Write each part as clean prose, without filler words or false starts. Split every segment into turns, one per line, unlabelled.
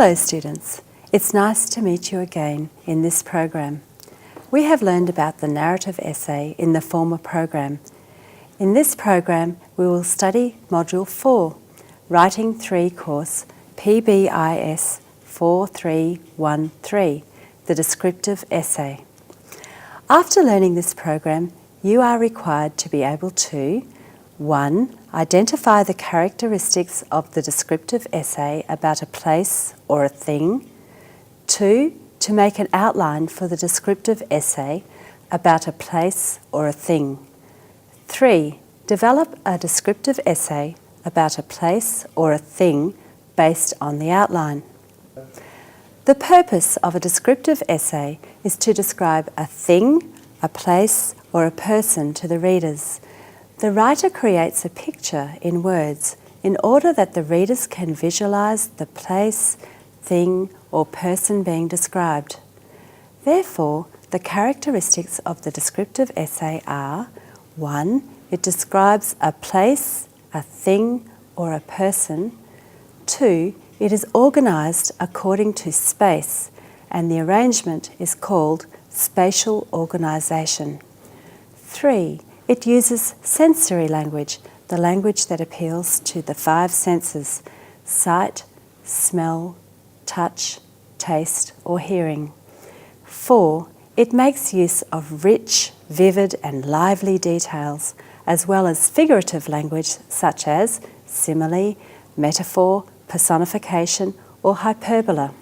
Hello students, it's nice to meet you again in this program. We have learned about the narrative essay in the former program. In this program we will study Module 4, Writing 3 course PBIS4313, the Descriptive Essay. After learning this program, you are required to be able to 1. Identify the characteristics of the descriptive essay about a place or a thing. 2. To make an outline for the descriptive essay about a place or a thing. 3. Develop a descriptive essay about a place or a thing based on the outline. The purpose of a descriptive essay is to describe a thing, a place, or a person to the readers. The writer creates a picture in words in order that the readers can visualise the place, thing, or person being described. Therefore, the characteristics of the descriptive essay are 1. It describes a place, a thing, or a person. 2. It is organised according to space, and the arrangement is called spatial organisation. 3. It uses sensory language, the language that appeals to the 5 senses: sight, smell, touch, taste, or hearing. 4. It makes use of rich, vivid, and lively details, as well as figurative language such as simile, metaphor, personification, or hyperbola.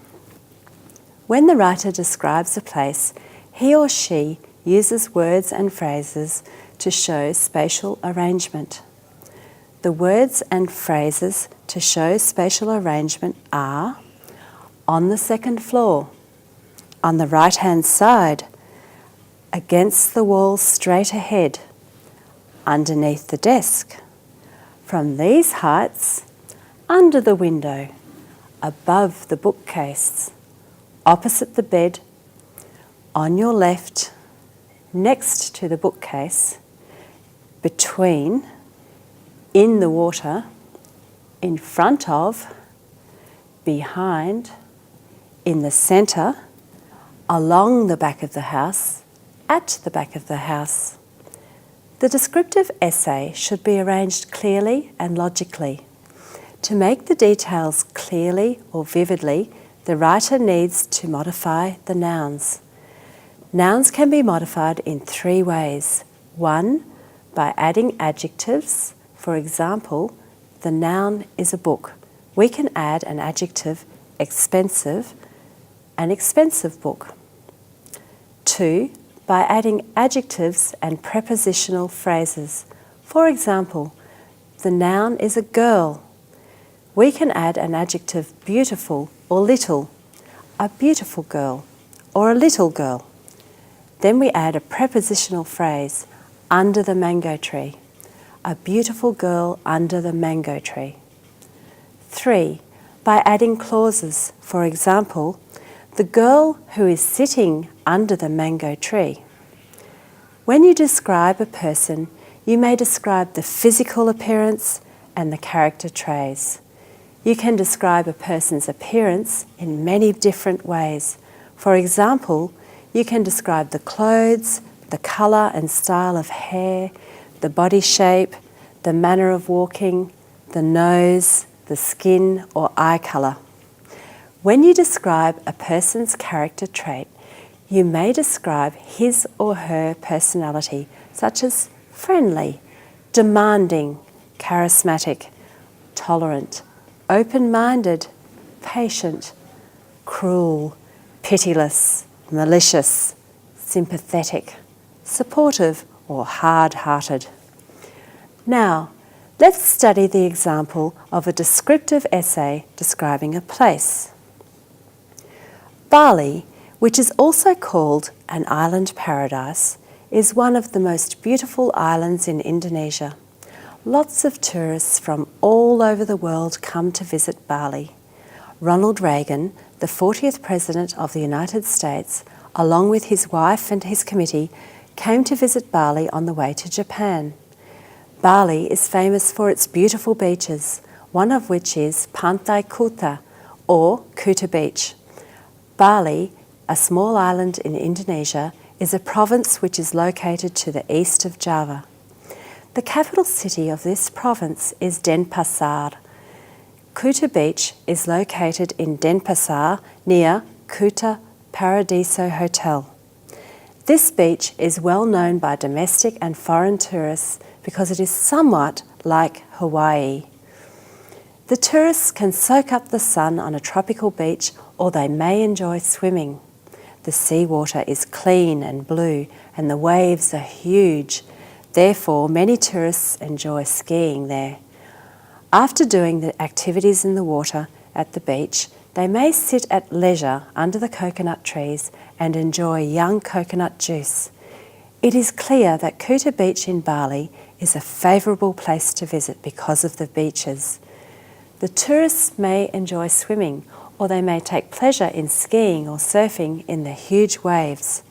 When the writer describes a place, he or she uses words and phrases to show spatial arrangement. The words and phrases to show spatial arrangement are on the second floor, on the right-hand side, against the wall straight ahead, underneath the desk, from these heights, under the window, above the bookcase, opposite the bed, on your left, next to the bookcase, between, in the water, in front of, behind, in the centre, along the back of the house, at the back of the house. The descriptive essay should be arranged clearly and logically. To make the details clearly or vividly, the writer needs to modify the nouns. Nouns can be modified in 3 ways. 1. By adding adjectives. For example, the noun is a book. We can add an adjective, expensive, an expensive book. 2. By adding adjectives and prepositional phrases. For example, the noun is a girl. We can add an adjective, beautiful or little, a beautiful girl or a little girl. Then we add a prepositional phrase, under the mango tree, a beautiful girl under the mango tree. 3. By adding clauses, for example, the girl who is sitting under the mango tree. When you describe a person, you may describe the physical appearance and the character traits. You can describe a person's appearance in many different ways. For example, you can describe the clothes, the colour and style of hair, the body shape, the manner of walking, the nose, the skin or eye colour. When you describe a person's character trait, you may describe his or her personality, such as friendly, demanding, charismatic, tolerant, open-minded, patient, cruel, pitiless, malicious, sympathetic, supportive, or hard-hearted. Now, let's study the example of a descriptive essay describing a place. Bali, which is also called an island paradise, is one of the most beautiful islands in Indonesia. Lots of tourists from all over the world come to visit Bali. Ronald Reagan, the 40th President of the United States, along with his wife and his committee, came to visit Bali on the way to Japan. Bali is famous for its beautiful beaches, one of which is Pantai Kuta, or Kuta Beach. Bali, a small island in Indonesia, is a province which is located to the east of Java. The capital city of this province is Denpasar. Kuta Beach is located in Denpasar near Kuta Paradiso Hotel. This beach is well known by domestic and foreign tourists because it is somewhat like Hawaii. The tourists can soak up the sun on a tropical beach, or they may enjoy swimming. The seawater is clean and blue and the waves are huge. Therefore, many tourists enjoy skiing there. After doing the activities in the water at the beach, they may sit at leisure under the coconut trees and enjoy young coconut juice. It is clear that Kuta Beach in Bali is a favourable place to visit because of the beaches. The tourists may enjoy swimming, or they may take pleasure in skiing or surfing in the huge waves.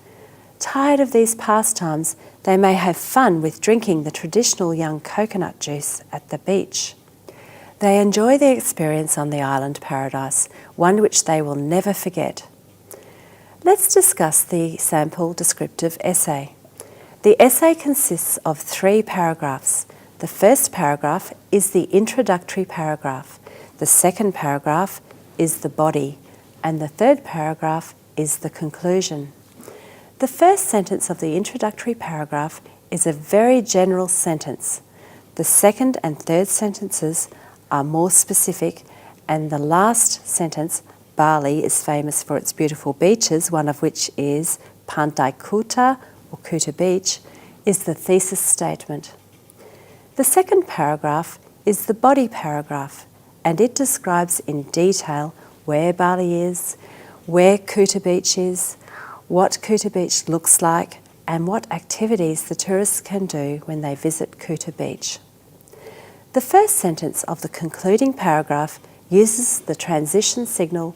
Tired of these pastimes, they may have fun with drinking the traditional young coconut juice at the beach. They enjoy the experience on the island paradise, one which they will never forget. Let's discuss the sample descriptive essay. The essay consists of 3 paragraphs. The first paragraph is the introductory paragraph. The second paragraph is the body, and the third paragraph is the conclusion. The first sentence of the introductory paragraph is a very general sentence. The second and third sentences are more specific, and the last sentence, Bali is famous for its beautiful beaches, one of which is Pantai Kuta or Kuta Beach, is the thesis statement. The second paragraph is the body paragraph, and it describes in detail where Bali is, where Kuta Beach is, what Kuta Beach looks like, and what activities the tourists can do when they visit Kuta Beach. The first sentence of the concluding paragraph uses the transition signal,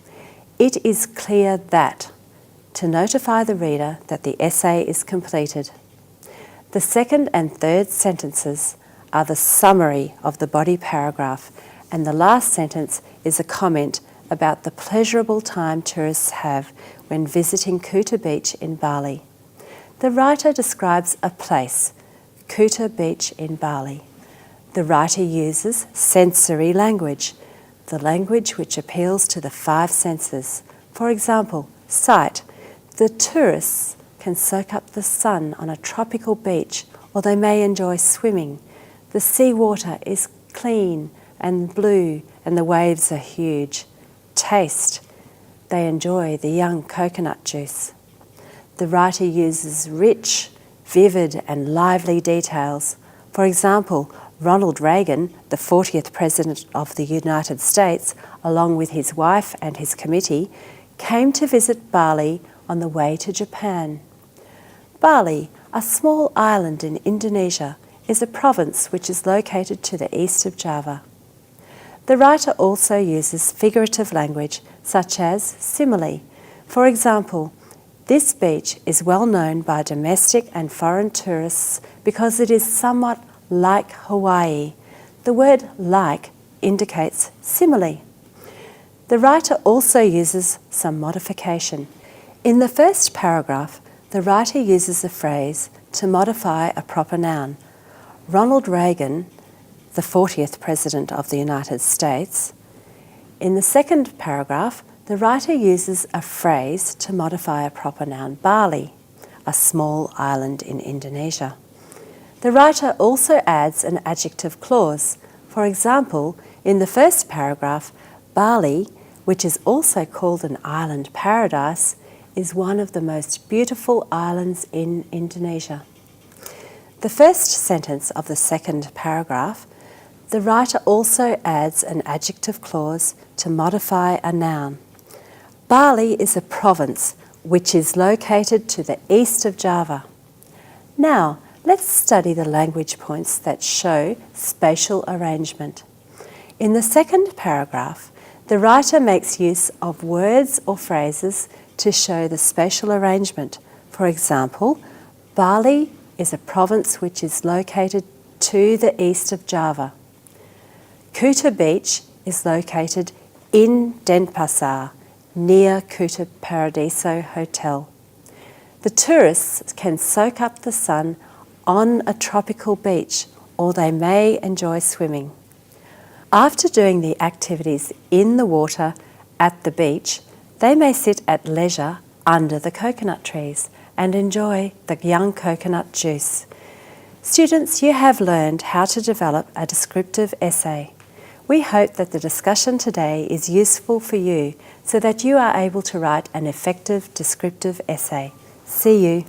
"It is clear that," to notify the reader that the essay is completed. The second and third sentences are the summary of the body paragraph, and the last sentence is a comment about the pleasurable time tourists have when visiting Kuta Beach in Bali. The writer describes a place, Kuta Beach in Bali. The writer uses sensory language, the language which appeals to the 5 senses. For example, sight. The tourists can soak up the sun on a tropical beach, or they may enjoy swimming. The seawater is clean and blue and the waves are huge. Taste. They enjoy the young coconut juice. The writer uses rich, vivid and lively details. For example, Ronald Reagan, the 40th President of the United States, along with his wife and his committee, came to visit Bali on the way to Japan. Bali, a small island in Indonesia, is a province which is located to the east of Java. The writer also uses figurative language such as simile. For example, this beach is well known by domestic and foreign tourists because it is somewhat like Hawaii. The word like indicates simile. The writer also uses some modification. In the first paragraph, the writer uses a phrase to modify a proper noun. Ronald Reagan, the 40th President of the United States. In the second paragraph, the writer uses a phrase to modify a proper noun, Bali, a small island in Indonesia. The writer also adds an adjective clause. For example, in the first paragraph, Bali, which is also called an island paradise, is one of the most beautiful islands in Indonesia. The first sentence of the second paragraph, the writer also adds an adjective clause to modify a noun. Bali is a province which is located to the east of Java. Now, let's study the language points that show spatial arrangement. In the second paragraph, the writer makes use of words or phrases to show the spatial arrangement. For example, Bali is a province which is located to the east of Java. Kuta Beach is located in Denpasar, near Kuta Paradiso Hotel. The tourists can soak up the sun on a tropical beach, or they may enjoy swimming. After doing the activities in the water at the beach, they may sit at leisure under the coconut trees and enjoy the young coconut juice. Students, you have learned how to develop a descriptive essay. We hope that the discussion today is useful for you so that you are able to write an effective descriptive essay. See you.